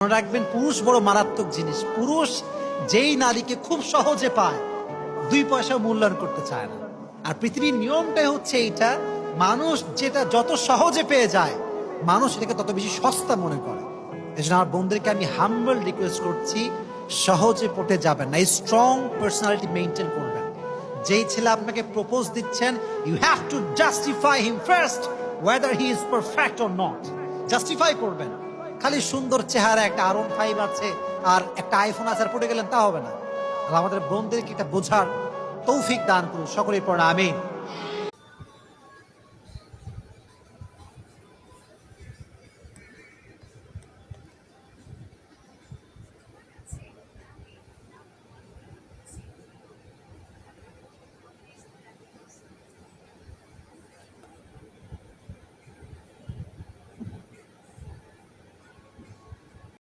মনে রাখবেন, পুরুষ বড় মারাত্মক জিনিস। পুরুষ যেই নারীকে খুব সহজে পায়, 2 পয়সা মূল্যায়ন করতে চায় না। আর পৃথিবীর নিয়মটাই হচ্ছে এইটা, মানুষ যেটা যত সহজে পেয়ে যায়, মানুষ এটাকে তত বেশি সস্তা মনে করে। এই জন্য আমার বন্ধুদেরকে আমি হাম্বল রিকোয়েস্ট করছি, সহজে পটে যাবেন না, স্ট্রং পার্সোনালিটি মেনটেন করবেন। যেই ছেলে আপনাকে প্রপোজ দিচ্ছেন, you have to justify him first whether he is perfect or not. Justify করবেন। খালি সুন্দর চেহারা, একটা R15 আছে আর একটা আইফোন আছে আর পড়ে গেলেন, তা হবে না। আর আমাদের বোনদেরকে এটা বোঝার তৌফিক দান করুন। সকলেই পড়া আমিন।